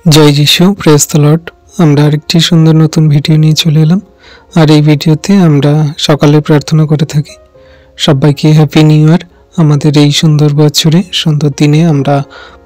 জয় যিশু, praise the Lord. আমরা আরেকটি সুন্দর নতুন ভিডিও নিয়ে চলে এলাম। আর এই ভিডিওতে আমরা সকালে প্রার্থনা করে থাকি। সবাইকে হ্যাপি নিউ ইয়ার। আমাদের এই সুন্দর বছরে, সুন্দর দিনে আমরা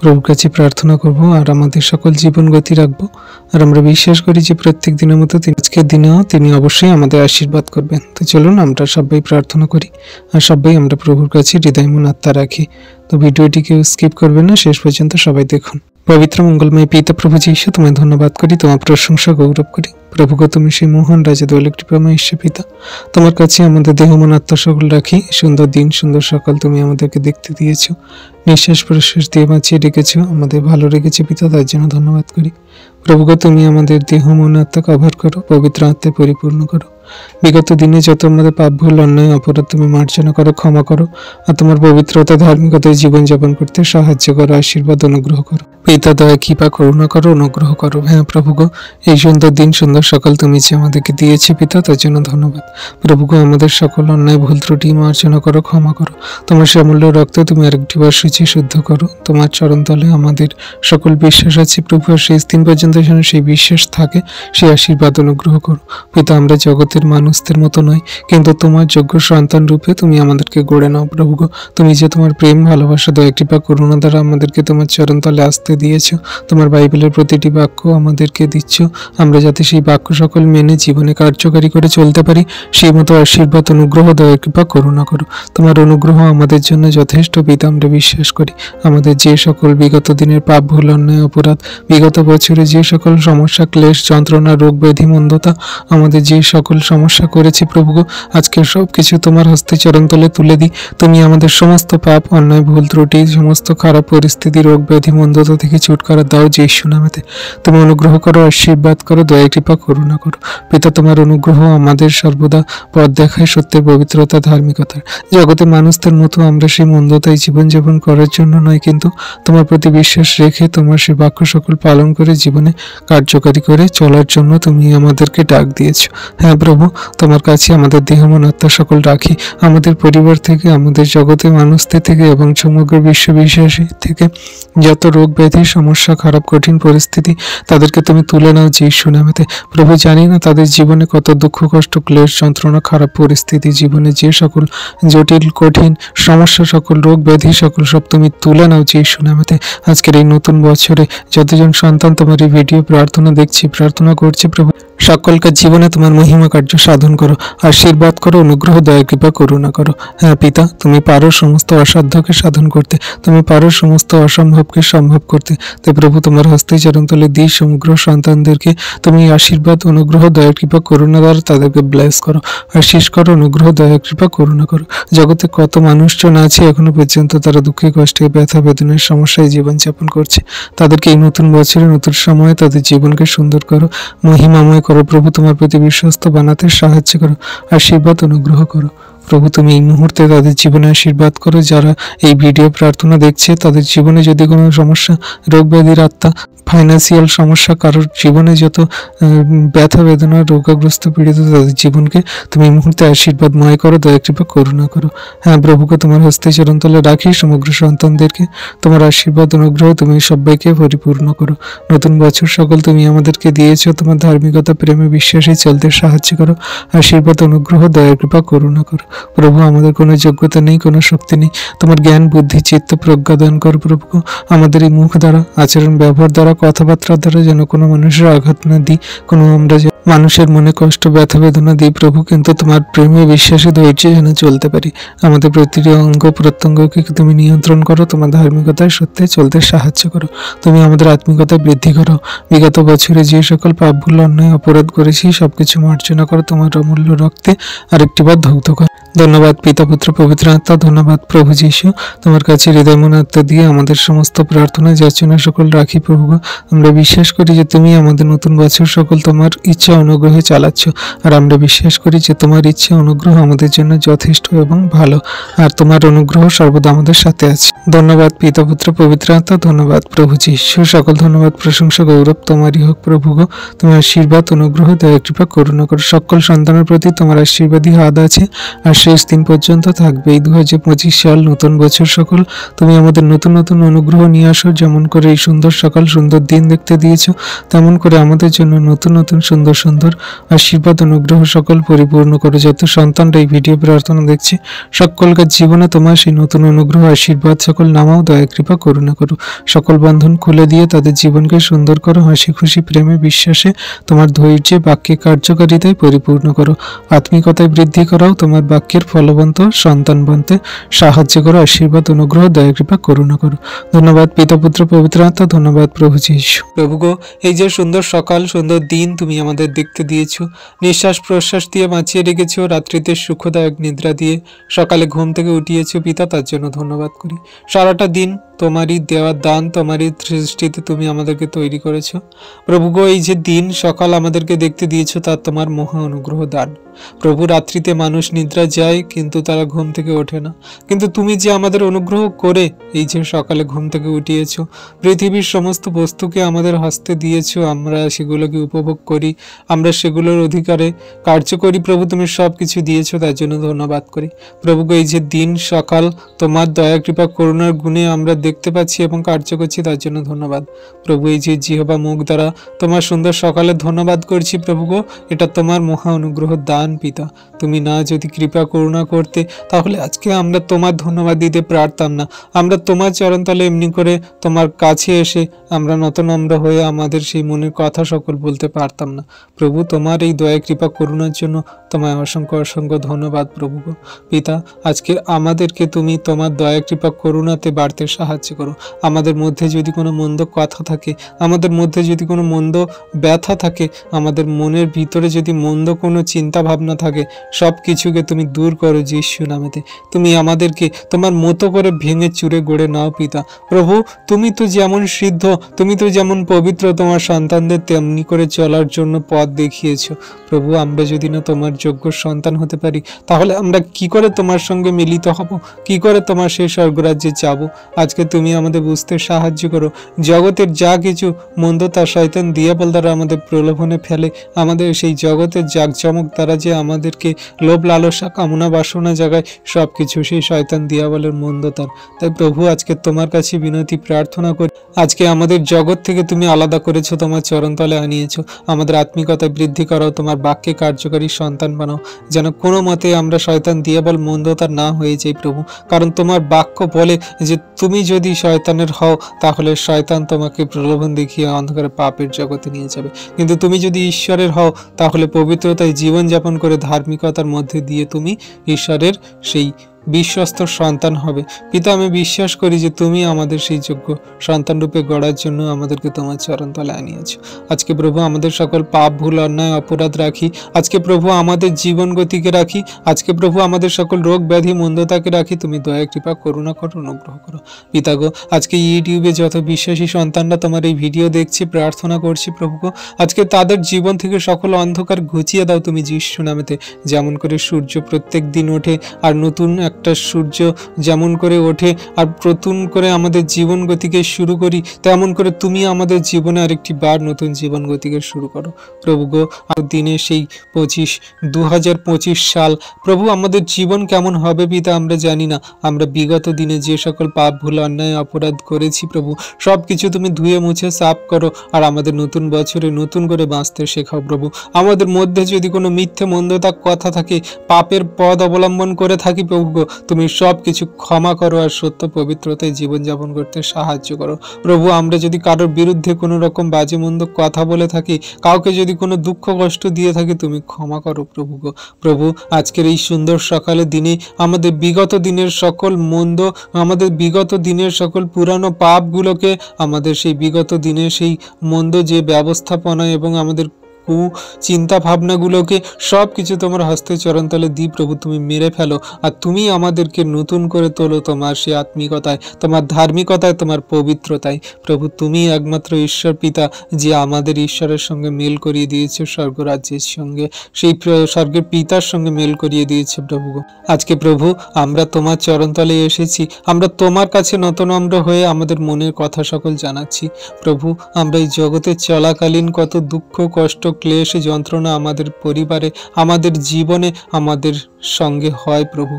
প্রভুর কাছে প্রার্থনা করব আর আমাদের সকল জীবন গতি রাখবো। আর আমরা বিশ্বাস করি যে প্রত্যেক দিনের মতো আজকের দিনেও তিনি অবশ্যই আমাদের আশীর্বাদ করবেন। তো চলুন আমরা সবাই প্রার্থনা করি আর সবাই আমরা প্রভুর কাছে হৃদয় মন আত্মা রাখি। তো ভিডিওটিকে স্কিপ করবেন না, শেষ পর্যন্ত সবাই দেখুন। পবিত্র মঙ্গলময় পিতা প্রভু যীশু, তোমায় ধন্যবাদ করি, তোমার প্রশংসা গৌরব করি। প্রভু গো, তুমি সেই মহান রাজা দয়ালু কৃপাময় ঈশ্বর পিতা, তোমার কাছে আমাদের দেহ মন আত্মা সকল রাখি। সুন্দর দিন, সুন্দর সকাল তুমি আমাদেরকে দেখতে দিয়েছো, নিঃশ্বাস প্রশ্বাস দিয়ে বাঁচিয়ে রেখেছো, আমাদের ভালো রেখেছো পিতা, তার জন্য ধন্যবাদ করি। প্রভু গো, তুমি আমাদের দেহ মন আত্মা কভার করো, পবিত্র আত্মায় পরিপূর্ণ করো। বিগত দিনে যত আমাদের পাপ ভুল অন্যায় অপরাধ তুমি মার্জনা করো, ক্ষমা করো, আর তোমার পবিত্রতা ধার্মিকতায় জীবনযাপন করতে সাহায্য করো, আশীর্বাদ অনুগ্রহ করো পিতা, দয়া কৃপা করুণা করো, অনুগ্রহ করো। হ্যাঁ প্রভু গো, এই সুন্দর দিন, সুন্দর সকাল তুমি যে আমাদেরকে দিয়েছে পিতা, তার জন্য ধন্যবাদ। প্রভু গো, আমাদের সকল অন্যায় ভুল ত্রুটি মার্জনা করো, ক্ষমা করো। তোমার অমূল্য রক্তে তুমি আরেকটি বার শুচি শুদ্ধ করো। তোমার চরণতলে আমাদের সকল বিশ্বাস আছে প্রভু, আর শেষ দিন পর্যন্ত যেন সেই বিশ্বাস থাকে, সেই আশীর্বাদ অনুগ্রহ করো পিতা। আমরা জগতের মানুষদের মতো নয়, কিন্তু তোমার যোগ্য সন্তান রূপে তুমি আমাদেরকে গড়ে নাও প্রভু গো। তুমি যে তোমার প্রেম, ভালোবাসা, দয়া কৃপা করুণা দ্বারা আমাদেরকে তোমার চরণতলে আসতে দিয়েছো, তোমার বাইবেলের প্রতিটি বাক্য আমাদেরকে দিচ্ছ, আমরা যাতে সেই বাক্য সকল মেনে জীবনে কার্যকারী করে চলতে পারি, সেই মতো আশীর্বাদ অনুগ্রহ দয়া কৃপা করুণা করো। তোমার অনুগ্রহ আমাদের জন্য যথেষ্ট পিতা, আমরা বিশ্বাস করি। আমাদের যে সকল বিগত দিনের পাপ ভুল অন্যায় অপরাধ, বিগত বছরে যে সকল সমস্যা, ক্লেশ, যন্ত্রণা, রোগ ব্যাধি, মন্দতা, আমাদের যে সকল সমস্যা করেছি প্রভু গো, আজকে সব কিছু তোমার হস্তে চরণতলে তুলে দিই। তুমি আমাদের সমস্ত পাপ, অন্যায়, ভুল ত্রুটি, সমস্ত খারাপ পরিস্থিতি, রোগ ব্যাধি, মন্দতা থেকে ছুটকারা দাও যিশু নামেতে। তুমি অনুগ্রহ করো, আশীর্বাদ করো, দয়া কৃপা করুণা করো পিতা। তোমার অনুগ্রহ আমাদের সর্বদা পথ দেখায় সত্যের, পবিত্রতা, ধার্মিকতার। জগতে মানুষদের মতো আমরা সেই মন্দতায় জীবনযাপন করার জন্য নয়, কিন্তু তোমার প্রতি বিশ্বাস রেখে তোমার সেই বাক্য সকল পালন করে জীবনে কার্যকারী করে চলার জন্য তুমি আমাদেরকে ডাক দিয়েছো। হ্যাঁ প্রভু, তোমার কাছে আমাদের দেহ মন আত্মা সকল রাখি। আমাদের পরিবার থেকে, আমাদের জগতে মানুষদের থেকে এবং সমগ্র বিশ্বাসী থেকে যত রোগ ব্যাধি, সমস্যা, খারাপ কঠিন পরিস্থিতি, তাদেরকে তুমি তুলে নাও যিশু নামেতে। প্রভু, জানি না তাদের জীবনে কত দুঃখ কষ্ট, ক্লেশ, যন্ত্রণা, খারাপ পরিস্থিতি, জীবনে যে সকল জটিল কঠিন সমস্যা, সকল রোগ ব্যাধি সকল সব তুমি তুলে নাও যিশু নামেতে। আজকের এই নতুন বছরে যতজন সন্তান তোমার এই ভিডিও প্রার্থনা দেখছি, প্রার্থনা করছি প্রভু, সকলকার জীবনে তোমার মহিমা কার্য সাধন করো, আশীর্বাদ করো, অনুগ্রহ দয়া কৃপা করুণা করো। হ্যাঁ পিতা, তুমি পারো সমস্ত অসাধ্যকে সাধন করতে, তুমি পারো সমস্ত অসম্ভবকে সম্ভব করতে। তাই প্রভু, তোমার হস্তে চরণতলে দিই সমগ্র সন্তানদেরকে। তুমি আশীর্বাদ, অনুগ্রহ দয়া কৃপা করুণা দ্বারা তাদেরকে ব্লেস করো, আশীষ করো, অনুগ্রহ দয়া কৃপা করুণা করো। জগতে কত মানুষজন আছে এখনো পর্যন্ত তারা দুঃখে কষ্টে, ব্যথা বেদনার সমস্যায় জীবনযাপন করছে, তাদেরকে এই নতুন বছরে, নতুন সময়ে তাদের জীবনকে সুন্দর করো, মহিমাময় করো প্রভু। তোমার প্রতি বিশ্বস্ত বানাতে সাহায্য করো, আশীর্বাদ অনুগ্রহ করো প্রভু। তুমি এই মুহূর্তে তাদের জীবনে আশীর্বাদ করো। যারা এই ভিডিও প্রার্থনা দেখছে, তাদের জীবনে যদি কোনো সমস্যা, রোগ ব্যাধির আত্মা, ফাইন্যান্সিয়াল সমস্যা, কারোর জীবনে যত ব্যথা বেদনা, রোগাগ্রস্ত পীড়িত, তাদের জীবনকে তুমি এই মুহূর্তে আশীর্বাদময় করো, দয়া কৃপা করুণা করো। হ্যাঁ প্রভুকে তোমার হস্তে চরণতলে রাখি সমগ্র সন্তানদেরকে। তোমার আশীর্বাদ অনুগ্রহ তুমি সবাইকে পরিপূর্ণ করো। নতুন বছর সকল তুমি আমাদেরকে দিয়েছো, তোমার ধার্মিকতা, প্রেমে, বিশ্বাসে চলতে সাহায্য করো, আশীর্বাদ অনুগ্রহ দয়া কৃপা করুণা করো প্রভু। আমাদের কোনো যোগ্যতা নেই, কোনো শক্তি নেই, তোমার জ্ঞান, বুদ্ধি, চিত্ত, প্রজ্ঞা দান করো প্রভু। আমাদের এই মুখ দ্বারা, আচরণ, ব্যবহার দ্বারা, কথাবার্তার দ্বারা যেন কোনো মানুষের আঘাত না দিই, কোনো আমরা মানুষের মনে কষ্ট, ব্যথা বেদনা দিই প্রভু, কিন্তু তোমার প্রেমে, বিশ্বাসে, ধৈর্যে যেন চলতে পারি। আমাদের প্রতিটি অঙ্গ প্রত্যঙ্গকে তুমি নিয়ন্ত্রণ করো, তোমার ধার্মিকতায় সত্যি চলতে সাহায্য করো। তুমি আমাদের আত্মিকতা বৃদ্ধি করো। বিগত বছরে যে সকল পাপ ভুল অন্যায় অপরাধ করেছি সবকিছু মার্জনা করো তোমার অমূল্য রক্তে, আরেকটিবার ধৌত করো। ধন্যবাদ পিতা, পুত্র, পবিত্র আত্মা। ধন্যবাদ প্রভু যীশু। তোমার কাছে হৃদয় মন আত্মা দিয়ে আমাদের সমস্ত প্রার্থনা যাচনা সকল রাখি প্রভু। আমরা বিশ্বাস করি যে তুমি আমাদের নতুন বছর সকল তোমার ইচ্ছা অনুগ্রহে চালাচ্ছ, আর আমরা বিশ্বাস করি যে তোমার ইচ্ছা অনুগ্রহ আমাদের জন্য যথেষ্ট এবং ভালো, আর তোমার অনুগ্রহ সর্বদা আমাদের সাথে আছে। ধন্যবাদ পিতা, পুত্র, পবিত্র আত্মা। ধন্যবাদ প্রভু যীশু। সকল ধন্যবাদ, প্রশংসা, গৌরব তোমারই হোক প্রভু গো। তোমার আশীর্বাদ, অনুগ্রহ, দয়া কৃপা করুণা করো। সকল সন্তানের প্রতি তোমার আশীর্বাদী হাত আছে, আর শেষ দিন পর্যন্ত থাকবে। এই 2025 সাল নতুন বছর সকল তুমি আমাদের নতুন নতুন অনুগ্রহ নিয়ে আসো। যেমন করে এই সুন্দর সকাল সুন্দর দিন দেখতে দিয়েছো, তেমন করে আমাদের জন্য নতুন নতুন সুন্দর সুন্দর আশীর্বাদ অনুগ্রহ সকল পরিপূর্ণ করো। যত সন্তানরা এই ভিডিও প্রার্থনা দেখছে সকলকার জীবনে তোমার সেই নতুন অনুগ্রহ আশীর্বাদ সকল নামাও, দয়া কৃপা করুণা করো। সকল বন্ধন খুলে দিয়ে তাদের জীবনকে সুন্দর করো। হাসি খুশি প্রেমে বিশ্বাসে তোমার ধৈর্যে বাক্যে কার্যকারিতায় পরিপূর্ণ করো। আত্মিকতায় বৃদ্ধি করাও, তোমার বাক্যের ফলবন্ত সন্তান বানতে সাহায্য করো। আশীর্বাদ অনুগ্রহ দয়া কৃপা করুণা করো। ধন্যবাদ পিতা পুত্র পবিত্র আত্মা, ধন্যবাদ প্রভু যীশু। প্রভু গো, এই যে সুন্দর সকাল সুন্দর দিন তুমি আমাদের দেখতে দিয়েছো, নিঃশ্বাস প্রশ্বাস দিয়ে বাঁচিয়ে রেখেছো, রাত্রিতে সুখদায়ক নিদ্রা দিয়ে সকালে ঘুম থেকে উঠিয়েছো পিতা, তার জন্য ধন্যবাদ করি। সারাটা দিন তোমারই দেওয়ার দান, তোমারই সৃষ্টিতে তুমি আমাদেরকে তৈরি করেছো। প্রভু গো, এই যে দিন সকাল আমাদেরকে দেখতে দিয়েছো, তার তোমার মহা অনুগ্রহ দান। প্রভু, রাত্রিতে মানুষ নিদ্রা যায় কিন্তু তারা ঘুম থেকে ওঠে না, কিন্তু তুমি যে আমাদের অনুগ্রহ করে এই যে সকালে ঘুম থেকে উঠিয়েছো, পৃথিবীর সমস্ত বস্তুকে আমাদের হস্তে দিয়েছো, আমরা সেগুলোকে উপভোগ করি, আমরা সেগুলোর অধিকারে কার্য করি। প্রভু, তুমি সব কিছু দিয়েছো, তার জন্য ধন্যবাদ করি। প্রভু গো, এই যে দিন সকাল তোমার দয়া কৃপা করুণার গুণে আমরা দেখতে পাচ্ছি এবং কার্য করছি, তার জন্য ধন্যবাদ। প্রভু, এই যে জিহ্বা মুখ দ্বারা তোমার সুন্দর সকালে ধন্যবাদ করছি প্রভু গো, এটা তোমার মহা অনুগ্রহ দান পিতা। তুমি না যদি কৃপা করুণা করতে তাহলে আজকে আমরা তোমার ধন্যবাদ দিতে পারতাম না। আমরা তোমার চরণতলে এমনি করে তোমার কাছে এসে আমরা নতনম্র হয়ে আমাদের সেই মনের কথা সকল বলতে পারতাম না। প্রভু, তোমার এই দয়া কৃপা করুণার জন্য তোমায় অসংখ্য অসংখ্য ধন্যবাদ প্রভু গো। পিতা, আজকে আমাদেরকে তুমি তোমার দয়া কৃপা করুণাতে বাড়তে সাহায্য করো। আমাদের মধ্যে যদি কোনো মন্দ কথা থাকে, আমাদের মধ্যে যদি কোনো মন্দ ব্যথা থাকে, আমাদের মনের ভিতরে যদি মন্দ কোনো চিন্তা ভাবনা থাকে, সব কিছুকে তুমি দূর করো যিশু নামেতে। তুমি আমাদেরকে তোমার মতো করে ভেঙে চুরে গড়ে নাও পিতা। প্রভু, তুমি তো যেমন সিদ্ধ, তুমি তো যেমন পবিত্র, তোমার সন্তানদের তেমনি করে চলার জন্য পথ দেখিয়েছো। প্রভু, আমরা যদি না তোমার যোগ্য সন্তান হতে পারি তাহলে আমরা কি করে তোমার সঙ্গে মিলিত হব, কি করে তোমার সেই স্বর্গরাজ্যে যাব? আজকে তুমি আমাদের বুঝতে সাহায্য করো। জগতের যা কিছু মন্দ তা শয়তান দিয়াবল দ্বারা আমাদের প্রলোভনে ফেলে, আমাদের সেই জগতের জাকজমক দ্বারা যে আমাদেরকে লোভ লালসা কামনা বাসনা জাগায়, সব কিছু সেই শয়তান দিয়াবলের মন্দতার। তাই প্রভু, আজকে তোমার কাছে বিনতি প্রার্থনা করি, আজকে আমাদের জগৎ থেকে তুমি আলাদা করেছো, তোমার চরণতলে আনিয়েছো, আমাদের আত্মিকতায় বৃদ্ধি করাও, তোমার বাক্যে কার্যকারী সন্তান বানাও, যেন কোনো মতে আমরা শয়তান দিয়াবল মন্দতার না হয়ে যাই প্রভু। কারণ তোমার বাক্য বলে যে তুমি যদি শয়তানের হও তাহলে শয়তান তোমাকে প্রলোভন দেখিয়ে অন্ধকারে পাপের জগতে নিয়ে যাবে, কিন্তু তুমি যদি ঈশ্বরের হও তাহলে পবিত্রতায় জীবনযাপন করে ধার্মিকতার মধ্যে দিয়ে তুমি ঈশ্বরের সেই বিশ্বস্ত সন্তান হবে। পিতা, আমি বিশ্বাস করি যে তুমি আমাদের সেই যোগ্য সন্তান রূপে গড়ার জন্য আমাদেরকে তোমার চরণতলে আনিয়েছো। আজকে প্রভু, আমাদের সকল পাপ ভুল অন্যায় অপরাধ রাখি, আজকে প্রভু আমাদের জীবন গতিকে রাখি, আজকে প্রভু আমাদের সকল রোগ ব্যাধি মন্দতাকে রাখি, তুমি দয়া কৃপা করুণা করো, অনুগ্রহ করো। পিতা গো, আজকে ইউটিউবে যত বিশ্বাসী সন্তানরা তোমার এই ভিডিও দেখছি, প্রার্থনা করছি প্রভু গো, আজকে তাদের জীবন থেকে সকল অন্ধকার ঘুচিয়ে দাও তুমি যিশু নামেতে। যেমন করে সূর্য প্রত্যেক দিন ওঠে আর নতুন একটা সূর্য যেমন করে ওঠে আর নতুন করে আমাদের জীবন গতিকে শুরু করি, তেমন করে তুমি আমাদের জীবনে আরেকটি বার নতুন জীবন গতিকে শুরু করো প্রভু গো। আর দিনে সেই 2025 সাল প্রভু, আমাদের জীবন কেমন হবে পিতা আমরা জানি না। আমরা বিগত দিনে যে সকল পাপ ভুল অন্যায় অপরাধ করেছি প্রভু, সব কিছু তুমি ধুয়ে মুছে সাফ করো আর আমাদের নতুন বছরে নতুন করে বাঁচতে শেখাও প্রভু। আমাদের মধ্যে যদি কোনো মিথ্যে মন্দতা কথা থাকে, পাপের পথ অবলম্বন করে থাকি প্রভু গো, তুমি সব কিছু ক্ষমা করো আর সত্য পবিত্রতায় জীবনযাপন করতে সাহায্য করো প্রভু। আমরা যদি কারোর বিরুদ্ধে কোনো রকম বাজে মন্দ কথা বলে থাকি, কাউকে যদি কোনো দুঃখ কষ্ট দিয়ে থাকি, তুমি ক্ষমা করো প্রভু গো। প্রভু, আজকের এই সুন্দর সকালে দিনে আমাদের বিগত দিনের সকল মন্দ, আমাদের বিগত দিনের সকল পুরানো পাপগুলোকে, আমাদের সেই বিগত দিনের সেই মন্দ যে ব্যবস্থাপনা এবং আমাদের চিন্তা ভাবনাগুলোকে সব কিছু তোমার হস্তে চরণতলে দিই প্রভু, তুমি মেরে ফেলো আর তুমি আমাদেরকে নতুন করে তোলো তোমার সেই আত্মিকতায়, তোমার ধার্মিকতায়, তোমার পবিত্রতায় প্রভু। তুমি একমাত্র ঈশ্বর পিতা, যে আমাদের ঈশ্বরের সঙ্গে মেল করিয়ে দিয়েছে, স্বর্গরাজ্যের সঙ্গে, সেই স্বর্গের পিতার সঙ্গে মেল করিয়ে দিয়েছে প্রভু। আজকে প্রভু, আমরা তোমার চরণতলে এসেছি, আমরা তোমার কাছে নতনম্র হয়ে আমাদের মনের কথা সকল জানাচ্ছি প্রভু। আমরা এই জগতে চলাকালীন কত দুঃখ কষ্ট ক্লেশ যন্ত্রণা আমাদের পরিবারে, আমাদের জীবনে আমাদের সঙ্গে হয় প্রভু,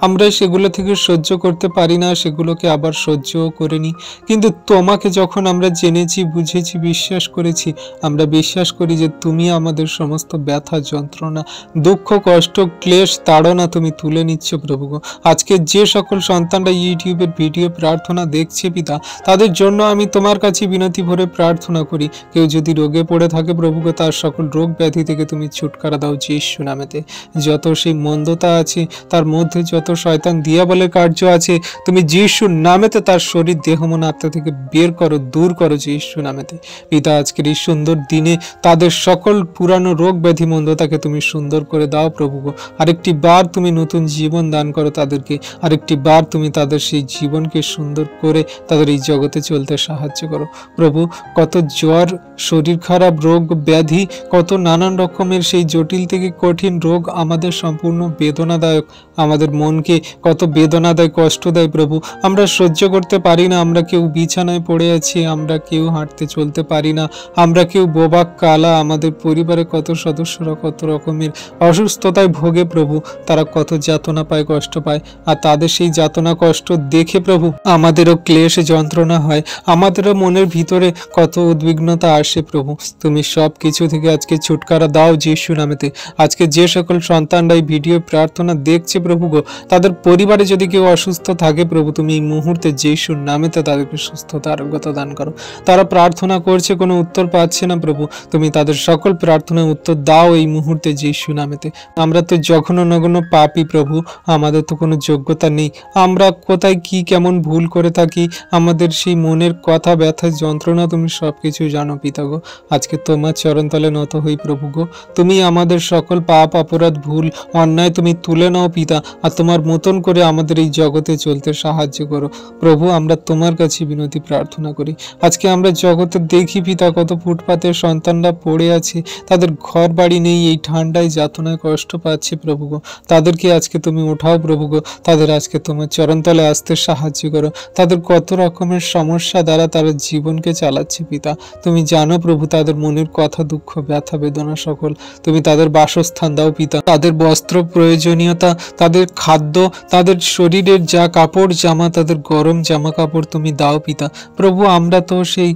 আমরা সেগুলো থেকে সহ্য করতে পারি না, সেগুলোকে আবার সহ্যও করে নিই। কিন্তু তোমাকে যখন আমরা জেনেছি, বুঝেছি, বিশ্বাস করেছি, আমরা বিশ্বাস করি যে তুমি আমাদের সমস্ত ব্যথা, যন্ত্রণা, দুঃখ, কষ্ট, ক্লেশ, তাড়না তুমি তুলে নিচ্ছ প্রভু। আজকে যে সকল সন্তানরা ইউটিউবের ভিডিও প্রার্থনা দেখছে পিতা, তাদের জন্য আমি তোমার কাছে বিনতি ভরে প্রার্থনা করি, কেউ যদি রোগে পড়ে থাকে প্রভুকে, তার সকল রোগ ব্যাধি থেকে তুমি ছুটকারা দাও যিশু নামেতে। যত সেই মন্দতা আছে, তার মধ্যে যত শয়তান দিয়াবলের কার্য আছে, তুমি যিশুর নামেতে তার শরীর, দেহ, মন, আত্মা থেকে বের করো, দূর করো যিশু নামেতে। পিতা, আজকের এই সুন্দর দিনে তাদের সকল পুরানো রোগ ব্যাধি, মন্দতাকে তুমি সুন্দর করে দাও প্রভু। আরেকটি বার তুমি নতুন জীবন দান করো তাদেরকে, আরেকটি বার তুমি তাদের সেই জীবনকে সুন্দর করে তাদের এই জগতে চলতে সাহায্য করো প্রভু। কত জ্বর, শরীর খারাপ, রোগ ব্যাধি, কত নানান রকমের সেই জটিল থেকে কঠিন রোগ আমাদের সম্পূর্ণ বেদনাদায়ক, আমাদের মনকে কত বেদনা দেয়, কষ্ট দেয় প্রভু। আমরা সহ্য করতে পারি না, আমরা কেউ বিছানায় পড়ে আছি, আমরা কেউ হাঁটতে চলতে পারি না, আমরা কেউ বোবা কালা, আমাদের পরিবারে কত সদস্যরা কত রকমের অসুস্থতায় ভোগে প্রভু, তারা কত যাতনা পায়, কষ্ট পায়, আর তাদের সেই যাতনা কষ্ট দেখে প্রভু আমাদেরও ক্লেশ যন্ত্রণা হয়, আমাদেরও মনের ভিতরে কত উদ্বিগ্নতা আসে প্রভু। তুমি সব কিছু থেকে আজকে ছুটকারা দাও যিশু নামেতে। আজকে যে সকল সন্তানরা এই ভিডিও প্রার্থনা দেখছে প্রভু গো, তাদের পরিবারে যদি কেউ অসুস্থ থাকে প্রভু, তুমি এই মুহূর্তে যিশুর নামেতে তাদেরকে সুস্থতা, আরোগ্যতা দান করো। তারা প্রার্থনা করছে, কোনো উত্তর পাচ্ছে না প্রভু, তুমি তাদের সকল প্রার্থনার উত্তর দাও এই মুহূর্তে যিশু নামেতে। আমরা তো জঘন্য নগণ্য পাপী প্রভু, আমাদের তো কোনো যোগ্যতা নেই, আমরা কোথায় কি কেমন ভুল করে থাকি, আমাদের সেই মনের কথা, ব্যথা, যন্ত্রণা তুমি সব কিছু জানো পিতা গো। আজকে তোমার চরণতলে নত হই প্রভু গো, তুমি আমাদের সকল পাপ, অপরাধ, ভুল, অন্যায় তুমি তুলে নাও পিতা, আর তোমার মতন করে আমাদের এই জগতে চলতে সাহায্য করো প্রভু। আমরা তোমার কাছে বিনতি প্রার্থনা করি। আজকে আমরা জগতে দেখি পিতা, কত ফুটপাতের সন্তানরা পড়ে আছে, তাদের ঘর বাড়ি নেই, এই ঠান্ডায় যাতনায় কষ্ট পাচ্ছে প্রভু গো, তাদেরকে আজকে তুমি ওঠাও প্রভু গো, তাদের আজকে তোমার চরণতলে আসতে সাহায্য করো। তাদের কত রকমের সমস্যা দ্বারা তারা জীবনকে চালাচ্ছে পিতা, তুমি জানো প্রভু তাদের মনের কথা, দুঃখ, ব্যথা, বেদনা সকল, তুমি তাদের বাসস্থান দাও পিতা, তাদের বস্ত্র প্রয়োজনীয়তা, তাদের খাদ্য, তাদের শরীরের যা কাপড় জামা, তাদের গরম জামা কাপড় তুমি দাও পিতা প্রভু। আমরা তো সেই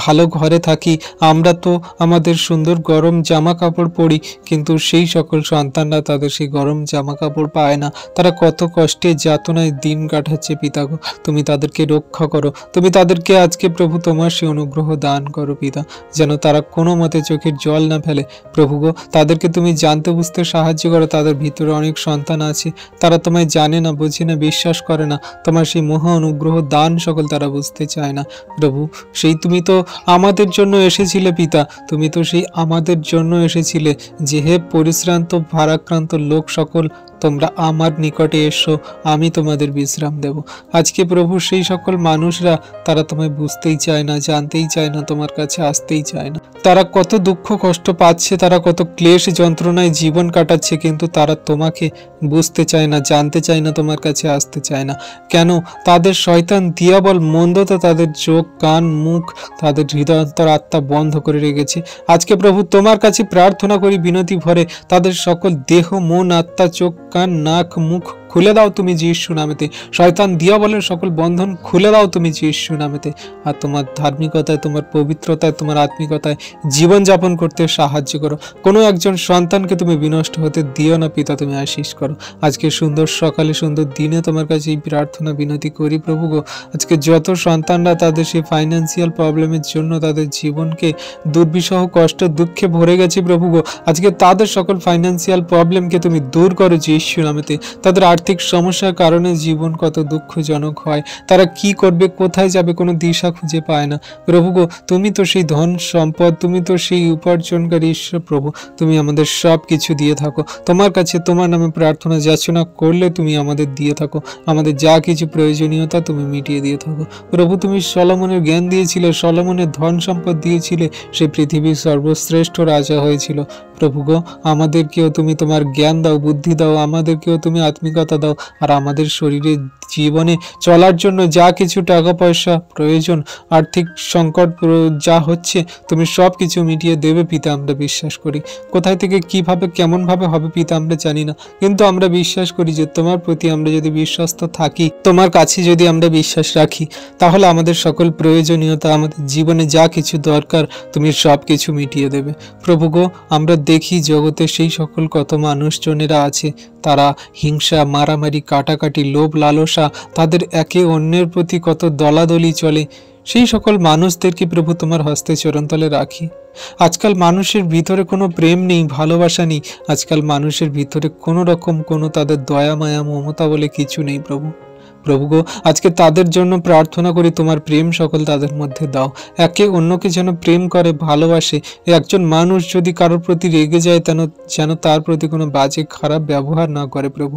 ভালো ঘরে থাকি, আমরা তো আমাদের সুন্দর গরম জামা কাপড় পরি, কিন্তু সেই সকল সন্তানরা তাদের সেই গরম জামা কাপড় পায় না, তারা কত কষ্টে যাতনায় দিন কাটাচ্ছে পিতা গো, তুমি তাদেরকে রক্ষা করো, তুমি তাদেরকে আজকে প্রভু তোমার সেই অনুগ্রহ দান করো পিতা, যেন তারা কোনো মতে চোখের জল না ফেলে প্রভু গো। তাদেরকে তুমি জানতে বুঝতে সাহায্য করো, তাদের ভিতরে অনেক সন্তান আছে, তারা তোমায় জানে না, বোঝে না, বিশ্বাস করে না, তোমার সেই মহা অনুগ্রহ দান সকল তারা বুঝতে চায় না প্রভু। সেই তুমি তো আমাদের জন্য এসেছিলে পিতা, তুমি তো সেই আমাদের জন্য এসেছিলে যে হে পরিশ্রান্ত ভারাক্রান্ত লোক সকল, তোমরা আমার নিকটে এসো, আমি তোমাদের বিশ্রাম দেব। আজকে প্রভু সেই সকল মানুষরা, তারা তোমায় বুঝতেই চায় না, জানতেই চায় না, তোমার কাছে আসতেই চায় না, তারা কত দুঃখ কষ্ট পাচ্ছে, তারা কত ক্লেশ যন্ত্রণায় জীবন কাটাচ্ছে, কিন্তু তারা তোমাকে বুঝতে চায় না, জানতে চায় না, তোমার কাছে আসতে চায় না। কেন? তাদের শয়তান দিয়াবল মন্দতা তাদের চোখ, কান, মুখ, তাদের হৃদয়ন্তর, আত্মা বন্ধ করে রেখেছে। আজকে প্রভু তোমার কাছে প্রার্থনা করি বিনতি ভরে, তাদের সকল দেহ, মন, আত্মা, চোখ, কান, নাক, মুখ খুলে দাও তুমি যিশু নামেতে। শয়তান দিয়াবলের সকল বন্ধন খুলে দাও তুমি যিশু নামেতে, আর তোমার ধার্মিকতায়, তোমার পবিত্রতায়, তোমার আত্মিকতায় জীবনযাপন করতে সাহায্য করো। কোনো একজন সন্তানকে তুমি বিনষ্ট হতে দিও না পিতা, তুমি আশীষ করো। আজকে সুন্দর সকালে, সুন্দর দিনে তোমার কাছে এই প্রার্থনা বিনতি করি প্রভু গো। আজকে যত সন্তানরা তাদের সেই ফাইন্যান্সিয়াল প্রবলেমের জন্য তাদের জীবনকে দুর্বিষহ, কষ্ট, দুঃখে ভরে গেছে প্রভু গো, আজকে তাদের সকল ফাইন্যান্সিয়াল প্রবলেমকে তুমি দূর করো যিশু নামেতে। তাদের আর্থিক সমস্যার কারণে জীবন কত দুঃখজনক হয়, তারা কি করবে, কোথায় যাবে, কোনো দিশা খুঁজে পায় না প্রভু গো। তুমি তো সেই ধন সম্পদ, তুমি তো সেই উপার্জনকারী ঈশ্বর প্রভু, তুমি আমাদের সব কিছু দিয়ে থাকো। তোমার কাছে তোমার নামে প্রার্থনা যাচনা করলে তুমি আমাদের দিয়ে থাকো, আমাদের যা কিছু প্রয়োজনীয়তা তুমি মিটিয়ে দিয়ে থাকো প্রভু। তুমি সলোমনের জ্ঞান দিয়েছিলে, সলোমনের ধন সম্পদ দিয়েছিলে, সে পৃথিবীর সর্বশ্রেষ্ঠ রাজা হয়েছিল প্রভু গো। আমাদেরকেও তুমি তোমার জ্ঞান দাও, বুদ্ধি দাও, আমাদেরকেও তুমি আত্মিকতা সফলতা দাও। আর আমাদের শরীরে জীবনে চলার জন্য যা কিছু টাকা পয়সা প্রয়োজন, আর্থিক সংকট যা হচ্ছে, তুমি সব কিছু মিটিয়ে দেবে পিতা, আমরা বিশ্বাস করি। কোথায় থেকে কিভাবে কেমনভাবে হবে পিতা আমরা জানি না, কিন্তু আমরা বিশ্বাস করি যে তোমার প্রতি আমরা যদি বিশ্বস্ত থাকি, তোমার কাছে যদি আমরা বিশ্বাস রাখি, তাহলে আমাদের সকল প্রয়োজনীয়তা, আমাদের জীবনে যা কিছু দরকার, তুমি সব কিছু মিটিয়ে দেবে। প্রভু গো, আমরা দেখি জগতে সেই সকল কত মানুষজনেরা আছে, তারা হিংসা, মারামারি, কাটাকাটি, লোভ লালসা, তাদের একে অন্যের প্রতি কত দলাদলি চলে। সেই সকল মানুষদেরকে প্রভু তোমার হস্তে চরণতলে রাখি। আজকাল মানুষের ভিতরে কোনো প্রেম নেই, ভালোবাসা নেই। আজকাল মানুষের ভিতরে কোনো রকম কোনো তাদের দয়া মায়া মমতা বলে কিছু নেই প্রভু। প্রভু গো, আজকে তাদের জন্য প্রার্থনা করি, তোমার প্রেম সকল তাদের মধ্যে দাও। একে অন্যকে যেন প্রেম করে, ভালোবাসে। একজন মানুষ যদি কারোর প্রতি রেগে যায়, যেন তার প্রতি কোনো বাজে খারাপ ব্যবহার না করে প্রভু।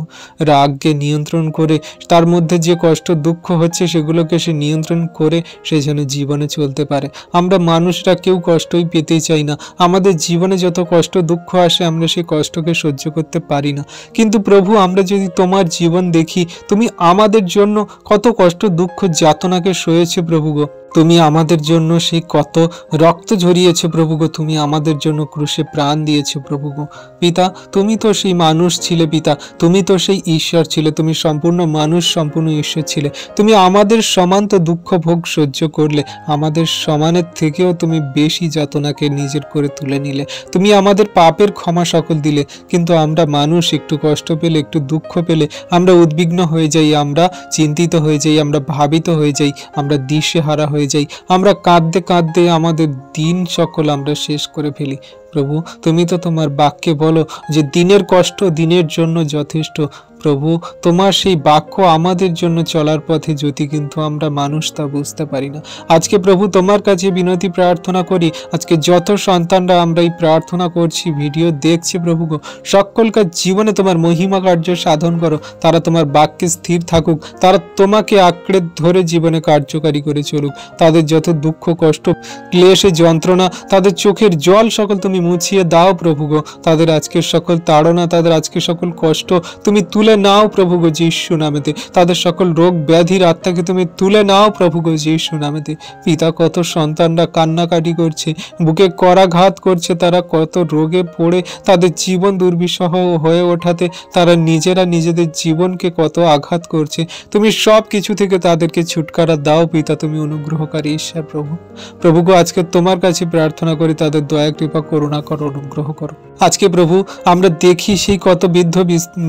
রাগকে নিয়ন্ত্রণ করে, তার মধ্যে যে কষ্ট দুঃখ হচ্ছে সেগুলোকে সে নিয়ন্ত্রণ করে সে যেন জীবনে চলতে পারে। আমরা মানুষরা কেউ কষ্টই পেতে চাই না। আমাদের জীবনে যত কষ্ট দুঃখ আসে, আমরা সেই কষ্টকে সহ্য করতে পারি না। কিন্তু প্রভু, আমরা যদি তোমার জীবন দেখি, তুমি আমাদের জন্য কত কষ্ট দুঃখ যাতনাকে সয়েছে প্রভু গো। তুমি আমাদের জন্য সেই কত রক্ত ঝরিয়েছো প্রভু গো। তুমি আমাদের জন্য ক্রুশে প্রাণ দিয়েছো প্রভু গো। পিতা, তুমি তো সেই মানুষ ছিলে পিতা, তুমি তো সেই ঈশ্বর ছিলে, তুমি সম্পূর্ণ মানুষ সম্পূর্ণ ঈশ্বর ছিলে। তুমি আমাদের সমান তো দুঃখ ভোগ সহ্য করলে, আমাদের সমানের থেকেও তুমি বেশি যাতনাকে নিজের করে তুলে নিলে। তুমি আমাদের পাপের ক্ষমা সকল দিলে, কিন্তু আমরা মানুষ একটু কষ্ট পেলে, একটু দুঃখ পেলে আমরা উদ্বিগ্ন হয়ে যাই, আমরা চিন্তিত হয়ে যাই, আমরা ভাবিত হয়ে যাই, আমরা দিশেহারা হয়ে যাই, আমরা কাঁদতে কাঁদতে আমাদের দিন সকল আমরা শেষ করে ফেলি। প্রভু, তুমি তো তোমার বাক্যে বলো যে দিনের কষ্ট দিনের জন্য যথেষ্ট। প্রভু, তোমার সেই বাক্য আমাদের জন্য চলার পথে জ্যোতি, কিন্তু আমরা মানুষ তা বুঝতে পারি না। আজকে প্রভু তোমার কাছে বিনতি প্রার্থনা করি, আজকে যত সন্তানরা আমরা এই প্রার্থনা করছি, ভিডিও দেখছি প্রভু গো, সকলকার জীবনে তোমার মহিমা কার্য সাধন করো। তারা তোমার বাক্যে স্থির থাকুক, তারা তোমাকে আঁকড়ে ধরে জীবনে কার্যকারী করে চলুক। তাদের যত দুঃখ কষ্ট ক্লেশে যন্ত্রণা, তাদের চোখের জল সকল তুমি মুছিয়ে দাও প্রভু গো। তাদের আজকের সকল তাড়না, তাদের আজকের সকল কষ্ট তুমি তুলে নাও প্রভু গো যীশু নামেতে। তাদের সকল রোগ ব্যাধির আত্মাকে তুমি তুলে নাও প্রভু গো যীশু নামেতে। পিতা, কত সন্তানরা কান্নাকাটি করছে, বুকে করাঘাত করছে, তারা কত রোগে পড়ে তাদের জীবন দুর্বিষহ হয়ে ওঠাতে তারা নিজেরা নিজেদের জীবনকে কত আঘাত করছে। তুমি সব কিছু থেকে তাদেরকে ছুটকারা দাও পিতা, তুমি অনুগ্রহকারী ঈশ্বর প্রভু। প্রভু গো, আজকে তোমার কাছে প্রার্থনা করি, তাদের দয়া কৃপা করুণা করো, অনুগ্রহ করো। আজকে প্রভু আমরা দেখি সেই কত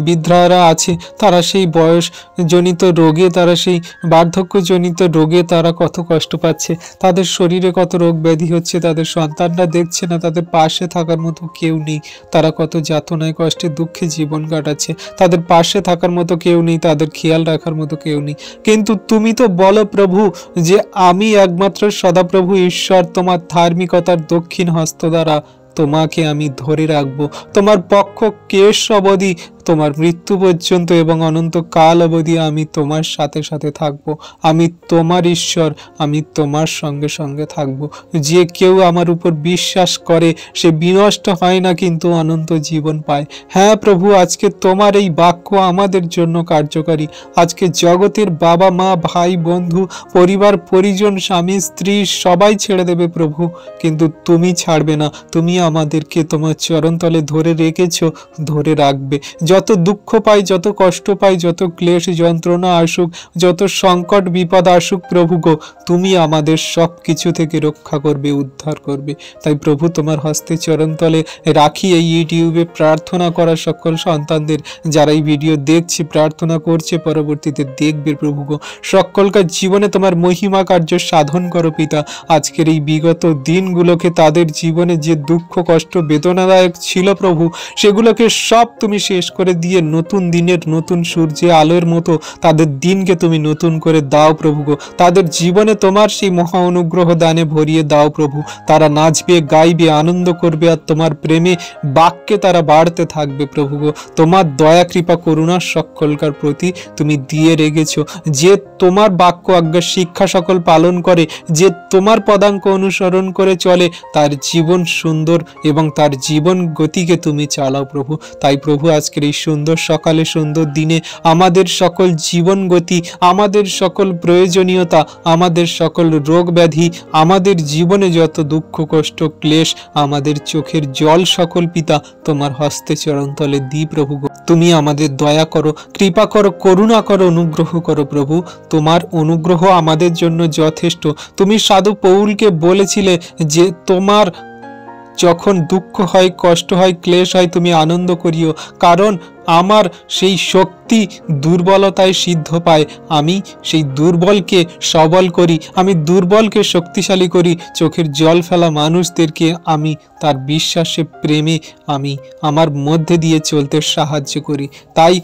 বৃদ্ধরা আছে, তারা সেই বয়স জনিত রোগে, তারা সেই বার্ধক্যজনিত রোগে তারা কত কষ্ট পাচ্ছে, তাদের শরীরে কত রোগ ব্যাধি হচ্ছে, তাদের সন্তানরা দেখছে না, তাদের পাশে থাকার মতো কেউ নেই, তারা কত যাতনায় কষ্টে দুঃখে জীবন কাটাচ্ছে, তাদের পাশে থাকার মতো কেউ নেই, তাদের খেয়াল রাখার মতো কেউ নেই। কিন্তু তুমি তো বলো প্রভু যে আমি একমাত্র সদাপ্রভু ঈশ্বর, তোমার ধার্মিকতার দক্ষিণ হস্ত দ্বারা তোমাকে আমি ধরে রাখবো, তোমার পক্ষ কেশ অবধি, তোমার মৃত্যু পর্যন্ত এবং অনন্ত কাল অবধি আমি তোমার সাথে সাথে থাকবো। আমি তোমার ঈশ্বর, আমি তোমার সঙ্গে সঙ্গে থাকবো। যে কেউ আমার উপর বিশ্বাস করে সে বিনষ্ট হয় না, কিন্তু অনন্ত জীবন পায়। হ্যাঁ প্রভু, আজকে তোমার এই বাক্য আমাদের জন্য কার্যকারী। আজকে জগতের বাবা মা ভাই বন্ধু পরিবার পরিজন স্বামী স্ত্রী সবাই ছেড়ে দেবে প্রভু, কিন্তু তুমি ছাড়বে না। তুমি আমাদেরকে তোমার চরণতলে ধরে রেখেছো, ধরে রাখবে। যত দুঃখ পাই, যত কষ্ট পাই, যত ক্লেশ যন্ত্রণা আসুক, যত সংকট বিপদ আসুক প্রভু গো, তুমি আমাদের সব কিছু থেকে রক্ষা করবে, উদ্ধার করবে। তাই প্রভু তোমার হস্তে চরণতলে রাখি এই ইউটিউবে প্রার্থনা করা সকল সন্তানদের, যারা এই ভিডিও দেখছে, প্রার্থনা করছে, পরবর্তীতে দেখবে প্রভু গো, সকলকার জীবনে তোমার মহিমা কার্য সাধন করো পিতা। আজকের এই বিগত দিনগুলোকে, তাদের জীবনে যে দুঃখ কষ্ট বেদনাদায়ক ছিল প্রভু, সেগুলোকে সব তুমি শেষ করে দিয়ে নতুন দিনের নতুন সূর্যে আলোর মতো তাদের দিনকে তুমি নতুন করে দাও প্রভু গো। তাদের জীবনে তোমার সেই মহা অনুগ্রহ দানে ভরিয়ে দাও প্রভু। তারা নাচবে, গাইবে, আনন্দ করবে, আর তোমার প্রেমে বাক্যে তারা বাড়তে থাকবে প্রভু গো। তোমার দয়া কৃপা করুণা সকলকার প্রতি তুমি দিয়ে রেখেছো। যে তোমার বাক্য আজ্ঞা শিক্ষা সকল পালন করে, যে তোমার পদাঙ্ক অনুসরণ করে চলে, তার জীবন সুন্দর এবং তার জীবন গতিকে তুমি চালাও প্রভু। তাই প্রভু আজকের এই সুন্দর সকালে, সুন্দর দিনে আমাদের সকল জীবন গতি, আমাদের সকল প্রয়োজনীয়তা, আমাদের সকল রোগ ব্যাধি, আমাদের জীবনে যত দুঃখ কষ্ট ক্লেশ, আমাদের চোখের জল সকল পিতা তোমার হস্তে চরণতলে দি প্রভু। তুমি আমাদের দয়া করো, কৃপা করো, করুণা করো, অনুগ্রহ করো প্রভু। তোমার অনুগ্রহ আমাদের জন্য যথেষ্ট। তুমি সাধু পৌলকে বলেছিলে যে তোমার যখন দুঃখ হয়, কষ্ট হয়, ক্লেশ হয়, তুমি আনন্দ করিও, কারণ আমার সেই শক্তি দুর্বলতায় সিদ্ধ পায়। আমি সেই দুর্বলকে সবল করি, আমি দুর্বলকে শক্তিশালী করি। চোখের জল ফেলা মানুষদেরকে আমি তার বিশ্বাসে, প্রেমে আমি আমার মধ্যে দিয়ে চলতে সাহায্য করি। তাই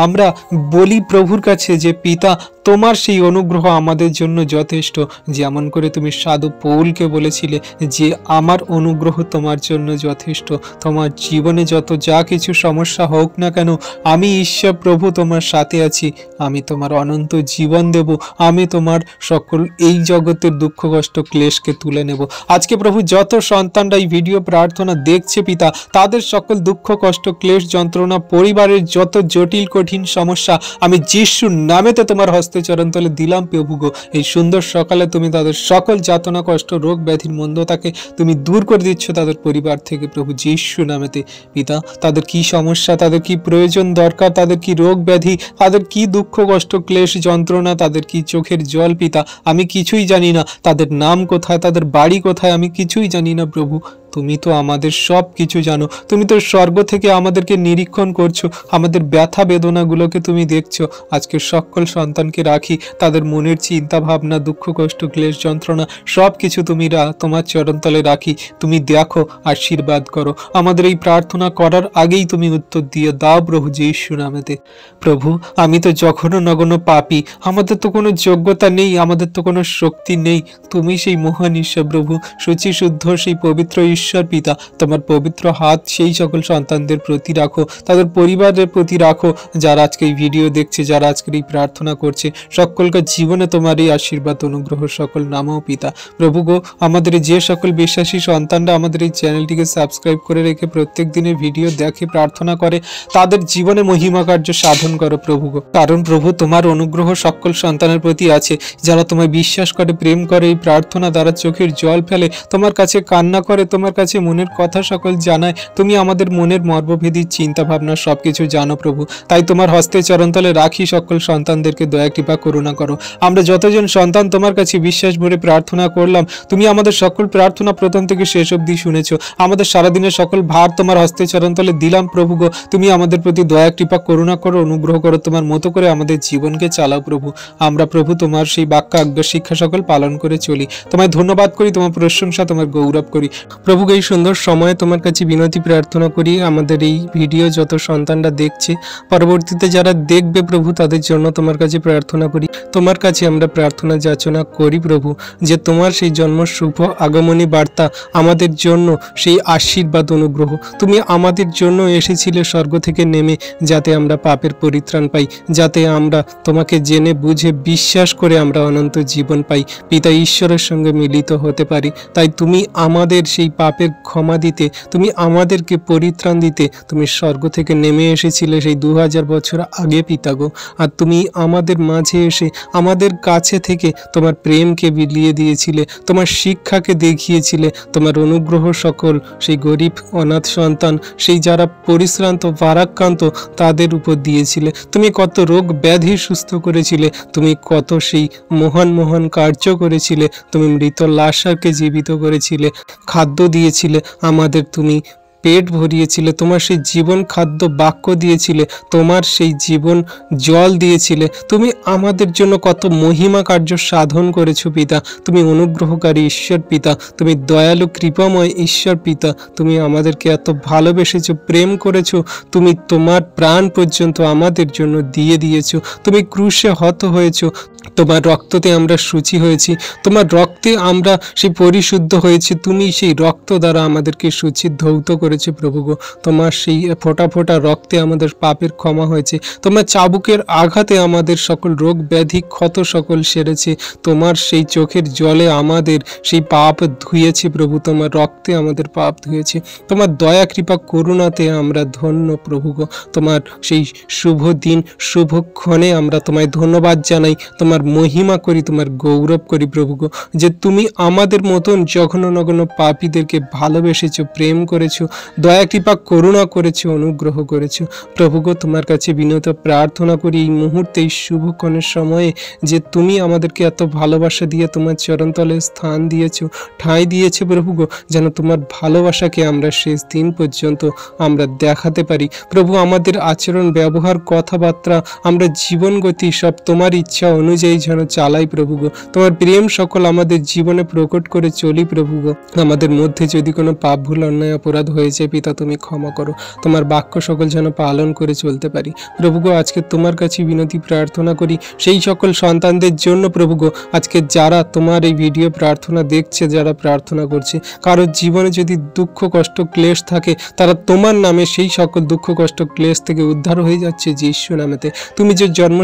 আমরা বলি প্রভুর কাছে যে পিতা, তোমার সেই অনুগ্রহ আমাদের জন্য যথেষ্ট। যেমন করে তুমি সাধু পৌলকে বলেছিলে যে আমার অনুগ্রহ তোমার জন্য যথেষ্ট। তোমার জীবনে যত যা কিছু সমস্যা হোক না কেন, আমি ঈশ্বর প্রভু তোমার সাথে আছি। আমি তোমার অনন্ত জীবন দেব। আমি তোমার সকল এই জগতের দুঃখ কষ্ট ক্লেশকে তুলে নেব। আজকে প্রভু যত সন্তানরা এই ভিডিও প্রার্থনা দেখছে পিতা, তাদের সকল দুঃখ কষ্ট ক্লেশ যন্ত্রণা, পরিবারের যত জটিল কঠিন সমস্যা, আমি যিশুর নামেতে তোমার হস্তে চরণতলে দিলাম প্রভু গো। এই সুন্দর সকালে তুমি তাদের সকল যাতনা কষ্ট রোগ ব্যাধির মন্দতাকে তুমি দূর করে দিচ্ছ তাদের পরিবার থেকে প্রভু যিশুর নামেতে পিতা। তাদের কি সমস্যা, তাদের কি প্রয়োজন দরকার, তাদের কি রোগ ব্যাধি, তাদের কি দুঃখ কষ্ট ক্লেশ যন্ত্রণা, তাদের কি চোখের জল পিতা, আমি কিছুই জানি না। তাদের নাম কোথায়, তাদের বাড়ি কোথায়, আমি কিছুই জানি না প্রভু। তুমি তো আমাদের সব কিছু জানো। তুমি তো স্বর্গ থেকে আমাদেরকে নিরীক্ষণ করছো, আমাদের ব্যথা বেদনাগুলোকে তুমি দেখছো। আজকে সকল সন্তানকে রাখি, তাদের মনের চিন্তা ভাবনা, দুঃখ কষ্ট ক্লেশ যন্ত্রণা সব কিছু তুমি তোমার চরণতলে রাখি। তুমি দেখো, আশীর্বাদ করো। আমাদের এই প্রার্থনা করার আগেই তুমি উত্তর দিয়ে দাও প্রভু যিশু নামেতে। প্রভু, আমি তো জঘন্য নগণ্য পাপী, আমাদের তো কোনো যোগ্যতা নেই, আমাদের তো কোনো শক্তি নেই। তুমি সেই মহান ঈশ্বর প্রভু, শুচি শুদ্ধ সেই পবিত্র ঈশ্বর পিতা। তোমার পবিত্র হাত সেই সকল সন্তানদের প্রতি রাখো, তাদের পরিবারের প্রতি রাখো, যারা আজকে এই ভিডিও দেখছে, যারা আজকের এই প্রার্থনা করছে, সকলকার জীবনে তোমার এই আশীর্বাদ অনুগ্রহ সকল নামও পিতা। প্রভু গো, আমাদের যে সকল বিশ্বাসী সন্তানরা আমাদের এই চ্যানেলটিকে সাবস্ক্রাইব করে রেখে প্রত্যেক দিনের ভিডিও দেখে প্রার্থনা করে, তাদের জীবনে মহিমা কার্য সাধন করো প্রভু গো। কারণ প্রভু তোমার অনুগ্রহ সকল সন্তানের প্রতি আছে, যারা তোমায় বিশ্বাস করে, প্রেম করে, এই প্রার্থনা দ্বারা চোখের জল ফেলে, তোমার কাছে কান্না করে, তোমার কাছে মনের কথা সকল জানায়। তুমি আমাদের মনের মর্মভেদী চিন্তা ভাবনা সবকিছু জানো প্রভু। তাই তোমার হস্তে চরণতলে রাখি সকল সন্তানদেরকে, দয়া কৃপা করুণা করো। আমরা যতজন সন্তান তোমার কাছে বিশ্বাস ভরে প্রার্থনা করলাম, তুমি আমাদের সকল প্রার্থনা প্রথম থেকে শেষ অবধি শুনেছো। আমাদের সারাদিনের সকল ভার তোমার হস্তে চরণতলে দিলাম প্রভু গো। তুমি আমাদের প্রতি দয়া কৃপা করুণা করো, অনুগ্রহ করো, তোমার মতো করে আমাদের জীবনকে চালাও প্রভু। আমরা প্রভু তোমার সেই বাক্য আজ্ঞা শিক্ষা সকল পালন করে চলি। তোমায় ধন্যবাদ করি, তোমার প্রশংসা, তোমার গৌরব করি প্রভু। এই সুন্দর সময়ে তোমার কাছে বিনতি প্রার্থনা করি, আমাদের এই ভিডিও যত সন্তানরা দেখছে, পরবর্তীতে যারা দেখবে প্রভু, তাদের জন্য তোমার কাছে প্রার্থনা করি। তোমার কাছে আমরা প্রার্থনা যাচনা করি প্রভু, যে তোমার সেই জন্ম শুভ আগমনী বার্তা আমাদের জন্য সেই আশীর্বাদ অনুগ্রহ। তুমি আমাদের জন্য এসেছিলে স্বর্গ থেকে নেমে, যাতে আমরা পাপের পরিত্রাণ পাই, যাতে আমরা তোমাকে জেনে বুঝে বিশ্বাস করে আমরা অনন্ত জীবন পাই, পিতা ঈশ্বরের সঙ্গে মিলিত হতে পারি। তাই তুমি আমাদের সেই পাপের ক্ষমা দিতে, তুমি আমাদেরকে পরিত্রাণ দিতে তুমি স্বর্গ থেকে নেমে এসেছিলে সেই 2000 বছর আগে পিতা গো। আর তুমি আমাদের মাঝে এসে আমাদের কাছে থেকে তোমার প্রেমকে বিলিয়ে দিয়েছিলে, তোমার শিক্ষাকে দেখিয়েছিলে, তোমার অনুগ্রহ সকল সেই গরিব অনাথ সন্তান, সেই যারা পরিশ্রান্ত ভারাক্রান্ত তাদের উপর দিয়েছিলে। তুমি কত রোগ ব্যাধি সুস্থ করেছিলে, তুমি কত সেই মহান মহান কার্য করেছিলে। তুমি মৃত লাশকে জীবিত করেছিলে, খাদ্য দিয়েছিলে আমাদের, তুমি পেট ভরিয়েছিলে, তোমার সেই জীবন খাদ্য বাক্য দিয়েছিলে, তোমার সেই জীবন জল দিয়েছিলে। তুমি আমাদের জন্য কত মহিমা কার্য সাধন করেছো পিতা। তুমি অনুগ্রহকারী ঈশ্বর পিতা, তুমি দয়ালু কৃপাময় ঈশ্বর পিতা। তুমি আমাদেরকে এত ভালোবেসেছো, প্রেম করেছো, তুমি তোমার প্রাণ পর্যন্ত আমাদের জন্য দিয়ে দিয়েছো। তুমি ক্রুশে হত হয়েছো, তোমার রক্ততে আমরা শুচি হয়েছি, তোমার রক্ত রক্তে আমরা সেই পরিশুদ্ধ হয়েছে, তুমি সেই রক্ত দ্বারা আমাদেরকে ধৌত করেছে প্রভু গো। তোমার সেই ফোঁটা ফোঁটা রক্তে আমাদের পাপের ক্ষমা হয়েছে, তোমার চাবুকের আঘাতে আমাদের সকল রোগ ব্যাধি ক্ষত সকল সেরেছে, তোমার সেই চোখের জলে আমাদের সেই পাপ ধুয়েছে প্রভু, তোমার রক্তে আমাদের পাপ ধুয়েছে, তোমার দয়া কৃপা করুণাতে আমরা ধন্য প্রভু গো। তোমার সেই শুভ দিন শুভক্ষণে আমরা তোমায় ধন্যবাদ জানাই, তোমার মহিমা করি, তোমার গৌরব করি প্রভু গো, যে তুমি আমাদের মতন জঘন্য নগণ্য পাপীদেরকে ভালোবেসেছো, প্রেম করেছো, দয়া কৃপা করুণা করেছো, অনুগ্রহ করেছো প্রভু গো। তোমার কাছে বিনত প্রার্থনা করি এই মুহূর্তে, এই শুভক্ষণের সময়ে, যে তুমি আমাদেরকে এত ভালোবাসা দিয়ে তোমার চরণতলে স্থান দিয়েছো, ঠাঁই দিয়েছে প্রভু গো, যেন তোমার ভালোবাসাকে আমরা শেষ দিন পর্যন্ত আমরা দেখাতে পারি প্রভু। আমাদের আচরণ, ব্যবহার, কথাবার্তা, আমরা জীবন গতি সব তোমার ইচ্ছা অনুযায়ী যেন চালাই প্রভু গো। তোমার প্রেম সকল আমাদের জীবনে প্রকট করে চলি প্রভু গো। আমাদের মধ্যে যদি কোনো পাপ, ভুল, অন্যায়, অপরাধ হয়ে যায় পিতা তুমি ক্ষমা করো, তোমার বাক্য সকল যেন পালন করে চলতে পারি প্রভু গো। আজকে তোমার কাছে বিনতি প্রার্থনা করি সেই সকল সন্তানদের জন্য প্রভু গো, আজকে যারা তোমার এই ভিডিও প্রার্থনা দেখছে, যারা প্রার্থনা করছে, কারোর জীবনে যদি দুঃখ কষ্ট ক্লেশ থাকে, তারা তোমার নামে সেই সকল দুঃখ কষ্ট ক্লেশ থেকে উদ্ধার হয়ে যাচ্ছে যিশু নামেতে। তুমি যে জন্ম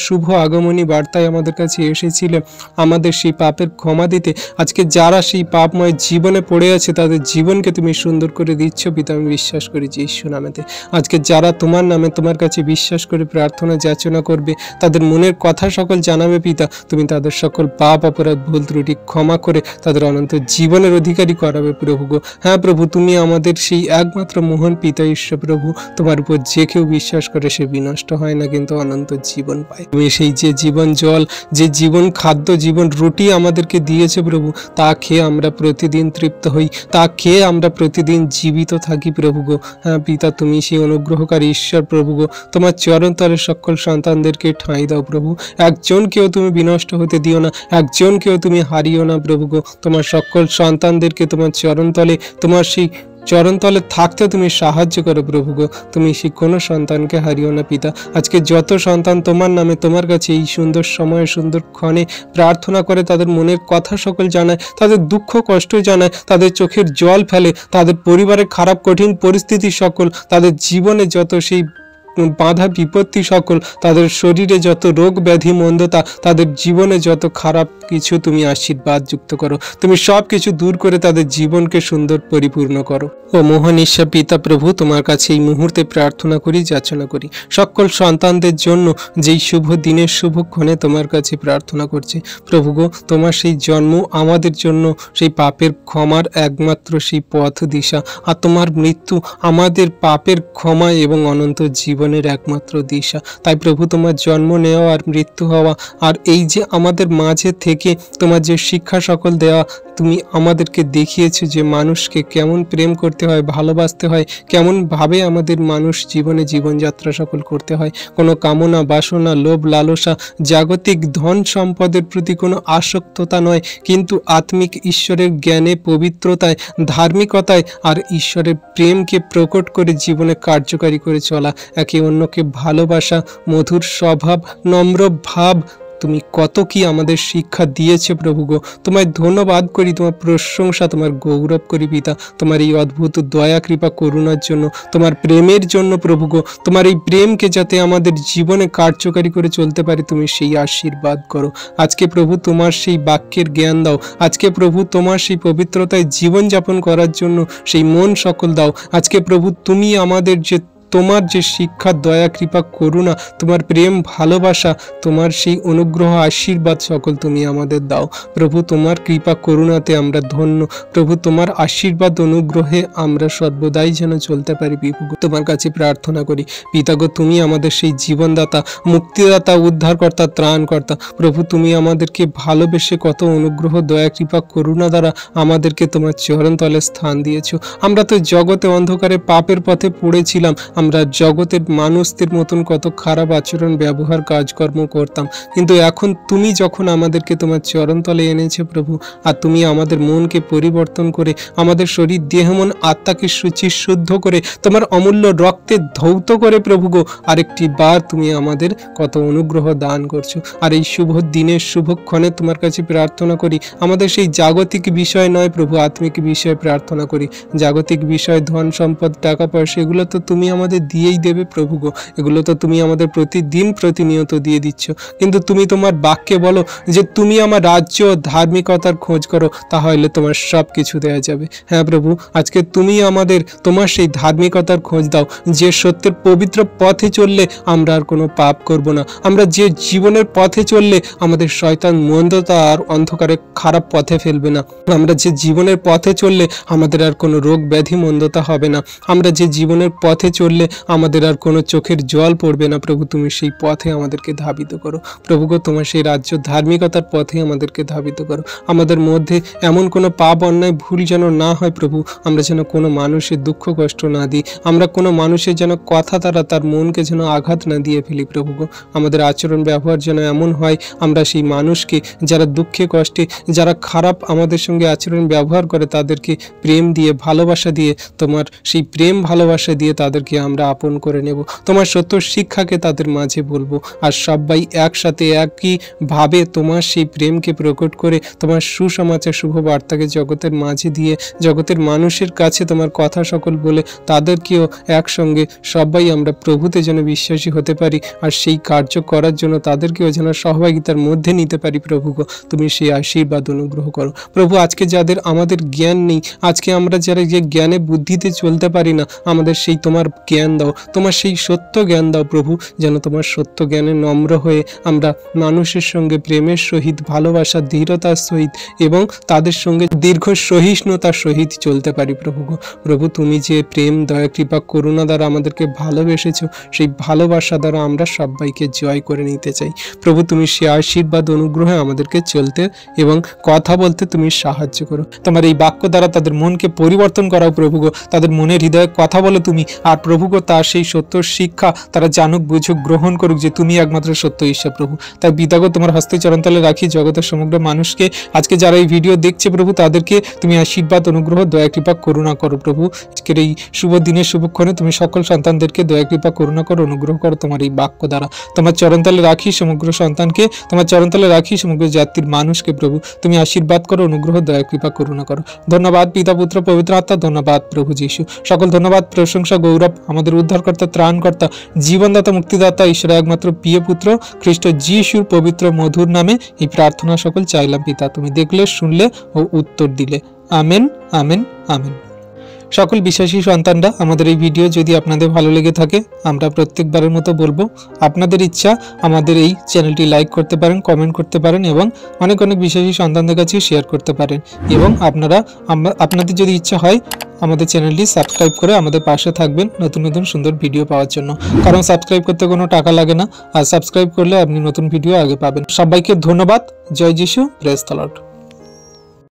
শুভ আগমনী বার্তায় আমাদের কাছে এসেছিলে আমাদের সেই পাপের ক্ষমা দিতে, আজকে যারা সেই পাপময় জীবনে পড়ে আছে তাদের জীবনকে তুমি সুন্দর করে দিচ্ছ পিতা, আমি বিশ্বাস করি যিশু নামেতে। আজকে যারা তোমার নামে তোমার কাছে বিশ্বাস করে প্রার্থনা যাচনা করবে, তাদের মনের কথা সকল জানাবে পিতা, তুমি তাদের সকল পাপ, অপরাধ, ভুল ত্রুটি ক্ষমা করে তাদের অনন্ত জীবনের অধিকারী করাবে প্রভু গো। হ্যাঁ প্রভু, তুমি আমাদের সেই একমাত্র মহান পিতা ঈশ্বর প্রভু, তোমার উপর যে কেউ বিশ্বাস করে সে বিনষ্ট হয় না কিন্তু অনন্ত জীবন পায়। তুমি সেই যে জীবন জল, যে জীবন খাদ্য, জীবন রুটি আমাদেরকে দিয়েছে প্রভু, তা খেয়ে আমরা প্রতিদিন তৃপ্ত হই, তা খেয়ে আমরা প্রতিদিন জীবিত থাকি প্রভু গো। হ্যাঁ পিতা, তুমি সেই অনুগ্রহকারী ঈশ্বর প্রভু গো, তোমার চরণতলে সকল সন্তানদেরকে ঠাঁই দাও প্রভু, একজনকেও তুমি বিনষ্ট হতে দিও না, একজনকেও তুমি হারিও না প্রভু গো। তোমার সকল সন্তানদেরকে তোমার চরণতলে, তোমার সেই চরণতলে থাকতে তুমি সাহায্য করো প্রভু গো। তুমি সেই কোনো সন্তানকে হারিও না পিতা। আজকে যত সন্তান তোমার নামে তোমার কাছে এই সুন্দর সময়ে, সুন্দর ক্ষণে প্রার্থনা করে, তাদের মনের কথা সকল জানায়, তাদের দুঃখ কষ্ট জানায়, তাদের চোখের জল ফেলে, তাদের পরিবারের খারাপ কঠিন পরিস্থিতি সকল, তাদের জীবনে যত সেই বাধা বিপত্তি সকল, তাদের শরীরে যত রোগ ব্যাধি মন্দতা, তাদের জীবনে যত খারাপ কিছু তুমি আশীর্বাদ যুক্ত করো, তুমি সব কিছু দূর করে তাদের জীবনকে সুন্দর পরিপূর্ণ করো। ও মহান ঈশ্বর পিতা প্রভু, তোমার কাছে এই মুহূর্তে প্রার্থনা করি, যাচনা করি সকল সন্তানদের জন্য যেই শুভ দিনের শুভক্ষণে তোমার কাছে প্রার্থনা করছে প্রভু গো। তোমার সেই জন্ম আমাদের জন্য সেই পাপের ক্ষমার একমাত্র সেই পথ দিশা, আর তোমার মৃত্যু আমাদের পাপের ক্ষমা এবং অনন্ত জীবনের একমাত্র দিশা। তাই প্রভু, তোমার জন্ম নেওয়া আর মৃত্যু হওয়া, আর এই যে আমাদের মাঝে থেকে তোমার যে শিক্ষা সকল দেওয়া, তুমি আমাদেরকে দেখিয়েছো যে মানুষকে কেমন প্রেম করতে হয়, ভালোবাসতে হয়, কেমনভাবে আমাদের মানুষ জীবনে জীবনযাত্রা সকল করতে হয়। কোনো কামনা, বাসনা, লোভ, লালসা, জাগতিক ধন সম্পদের প্রতি কোনো আসক্ততা নয়, কিন্তু আত্মিক ঈশ্বরের জ্ঞানে, পবিত্রতায়, ধার্মিকতায় আর ঈশ্বরের প্রেমকে প্রকট করে জীবনে কার্যকারী করে চলা, একে অন্যকে ভালোবাসা, মধুর স্বভাব, নম্র ভাব, তুমি কত কি আমাদের শিক্ষা দিয়েছে প্রভু গো। তোমায় ধন্যবাদ করি, তোমার প্রশংসা, তোমার গৌরব করি পিতা, তোমার এই অদ্ভুত দয়া কৃপা করুণার জন্য, তোমার প্রেমের জন্য প্রভু গো। তোমার এই প্রেমকে যাতে আমাদের জীবনে কার্যকারী করে চলতে পারে, তুমি সেই আশীর্বাদ করো। আজকে প্রভু তোমার সেই বাক্যের জ্ঞান দাও, আজকে প্রভু তোমার সেই পবিত্রতায় জীবনযাপন করার জন্য সেই মন সকল দাও। আজকে প্রভু তুমি আমাদের যে তোমার যে শিক্ষা, দয়া কৃপা করুণা, তোমার প্রেম ভালোবাসা, তোমার সেই অনুগ্রহ আশীর্বাদ সকল তুমি আমাদের দাও প্রভু। তোমার কৃপা করুণাতে আমরা ধন্য প্রভু, তোমার আশীর্বাদ অনুগ্রহে আমরা সর্বদাই যেন চলতে পারি প্রভু। তোমার কাছে প্রার্থনা করি পিতাগো, তুমি আমাদের সেই জীবনদাতা, মুক্তিদাতা, উদ্ধারকর্তা, ত্রাণকর্তা প্রভু। তুমি আমাদেরকে ভালোবেসে কত অনুগ্রহ, দয়া কৃপা করুণা দ্বারা আমাদেরকে তোমার চরণতলে স্থান দিয়েছো। আমরা তো জগতে অন্ধকারে পাপের পথে পড়েছিলাম, আমরা জগতের মানুষদের মতন কত খারাপ আচরণ ব্যবহার কাজকর্ম করতাম, কিন্তু এখন তুমি যখন আমাদেরকে তোমার চরণতলে এনেছো প্রভু, আর তুমি আমাদের মনকে পরিবর্তন করে আমাদের শরীর দেহ মন আত্মাকে শুদ্ধ করে তোমার অমূল্য রক্তে ধৌত করে প্রভু গো আরেকটি বার তুমি আমাদের কত অনুগ্রহ দান করছো। আর এই শুভ দিনের শুভক্ষণে তোমার কাছে প্রার্থনা করি, আমাদের সেই জাগতিক বিষয় নয় প্রভু, আত্মিক বিষয়ে প্রার্থনা করি। জাগতিক বিষয়, ধন সম্পদ, টাকা পয়সা, এগুলো তো তুমি আমাদের দিয়েই দেবে প্রভু গো, এগুলো তো তুমি আমাদের প্রতিদিন প্রতিনিয়ত দিয়ে দিচ্ছ, কিন্তু তুমি তোমার বাক্যে বলো যে তুমি আমার রাজ্য ধার্মিকতার খোঁজ করো, তাহলে তোমার সব কিছু দেওয়া যাবে। হ্যাঁ প্রভু, আজকে তুমি আমাদের তোমার সেই ধার্মিকতার খোঁজ দাও, যে সত্যের পবিত্র পথে চললে আমরা আর কোনো পাপ করব না, আমরা যে জীবনের পথে চললে আমাদের শয়তান মন্দতা আর অন্ধকারে খারাপ পথে ফেলবে না, আমরা যে জীবনের পথে চললে আমাদের আর কোনো রোগ ব্যাধি মন্দতা হবে না, আমরা যে জীবনের পথে চললে আমাদের আর কোনো চোখের জল পড়বে না। প্রভু তুমি সেই পথে আমাদেরকে ধাবিত করো প্রভু গো, তোমার সেই রাজ্য ধার্মিকতার পথে আমাদেরকে ধাবিত করো। আমাদের মধ্যে এমন কোনো পাপ অন্যায় ভুল যেন না হয় প্রভু, আমরা যেন কোনো মানুষের দুঃখ কষ্ট না দিই, আমরা কোনো মানুষের যেন কথা দ্বারা তার মনকে যেন আঘাত না দিয়ে ফেলি প্রভু গো। আমাদের আচরণ ব্যবহার যেন এমন হয় আমরা সেই মানুষকে যারা দুঃখে কষ্টে, যারা খারাপ আমাদের সঙ্গে আচরণ ব্যবহার করে, তাদেরকে প্রেম দিয়ে ভালোবাসা দিয়ে, তোমার সেই প্রেম ভালোবাসা দিয়ে তাদেরকে আমরা আপন করে নেব, তোমার সত্য শিক্ষাকে তাদের মাঝে বলবো, আর সবাই একসাথে একইভাবে তোমার সেই প্রেমকে প্রকট করে তোমার সুসমাচার শুভ বার্তাকে জগতের মাঝে দিয়ে জগতের মানুষের কাছে তোমার কথা সকল বলে তাদেরকেও একসঙ্গে সবাই আমরা প্রভুতে যেন বিশ্বাসী হতে পারি, আর সেই কার্য করার জন্য তাদেরকেও যেন সহভাগিতার মধ্যে নিতে পারি প্রভু গো। তুমি সেই আশীর্বাদ অনুগ্রহ করো প্রভু। আজকে যাদের আমাদের জ্ঞান নেই, আজকে আমরা যারা যে জ্ঞানে বুদ্ধিতে চলতে পারি না, আমাদের সেই তোমার জ্ঞান দাও, তোমার সেই সত্য জ্ঞান দাও প্রভু, যেন তোমার সত্য জ্ঞানে নম্র হয়ে আমরা মানুষের সঙ্গে প্রেমের সহিত, ভালোবাসা, দৃঢ়তার সহিত এবং তাদের সঙ্গে দীর্ঘ সহিষ্ণুতার সহিত চলতে পারি প্রভু গো। প্রভু তুমি যে প্রেম, দয়া, কৃপা, করুণা দ্বারা আমাদেরকে ভালোবেসেছো, সেই ভালোবাসা দ্বারা আমরা সবাইকে জয় করে নিতে চাই প্রভু। তুমি সে আশীর্বাদ অনুগ্রহে আমাদেরকে চলতে এবং কথা বলতে তুমি সাহায্য করো। তোমার এই বাক্য দ্বারা তাদের মনকে পরিবর্তন করাও প্রভু গো, তাদের মনের হৃদয়ে কথা বলো তুমি, আর প্রভু গো তার সেই সত্য শিক্ষা তারা জানুক, বুঝুক, গ্রহণ করুক যে তুমি একমাত্র সত্য ঈশ্বর প্রভু। তাই পিতাগো তোমার হস্তে চরণতলে রাখি জগতের সমগ্র মানুষকে, আজকে যারা এই ভিডিও দেখছে প্রভু, তাদেরকে তুমি আশীর্বাদ অনুগ্রহ দয়া কৃপা করুণা করো প্রভু। আজকের এই শুভ দিনের শুভক্ষণে তুমি সকল সন্তানদেরকে দয়া কৃপা করুণা করো, অনুগ্রহ করো তোমার এই বাক্য দ্বারা। তোমার চরণতলে রাখি সমগ্র সন্তানকে, তোমার চরণতলে রাখি সমগ্র জাতির মানুষকে প্রভু, তুমি আশীর্বাদ করো, অনুগ্রহ দয়া কৃপা করুণা করো। ধন্যবাদ পিতা, পুত্র, পবিত্র আত্মা, ধন্যবাদ প্রভু যীশু। সকল ধন্যবাদ, প্রশংসা, গৌরব আমাদের উদ্ধারকর্তা, ত্রাণকর্তা, জীবনদাতা, মুক্তিদাতা, ঈশ্বরের একমাত্র প্রিয় পুত্র খ্রিস্ট যীশুর পবিত্র মধুর নামে এই প্রার্থনা সকল চাইলাম পিতা, তুমি দেখলে, শুনলে ও উত্তর দিলে। Amen, amen, amen. সকল বিশ্বাসী সন্তানরা, আমাদের এই ভিডিও যদি আপনাদের ভালো লেগে থাকে, আমরা প্রত্যেকবারের মতো বলবো, আপনাদের ইচ্ছা আমাদের এই চ্যানেলটি লাইক করতে পারেন, কমেন্ট করতে পারেন এবং অনেক অনেক বিশ্বাসী সন্তানদের কাছে শেয়ার করতে পারেন। এবং আপনাদের যদি ইচ্ছা হয় আমাদের চ্যানেলটি সাবস্ক্রাইব করে আমাদের পাশে থাকবেন নতুন নতুন সুন্দর ভিডিও পাওয়ার জন্য, কারণ সাবস্ক্রাইব করতে কোনো টাকা লাগে না, আর সাবস্ক্রাইব করলে আপনি নতুন ভিডিও আগে পাবেন। সবাইকে ধন্যবাদ। জয় যিশু, প্রেজ দ্য লর্ড।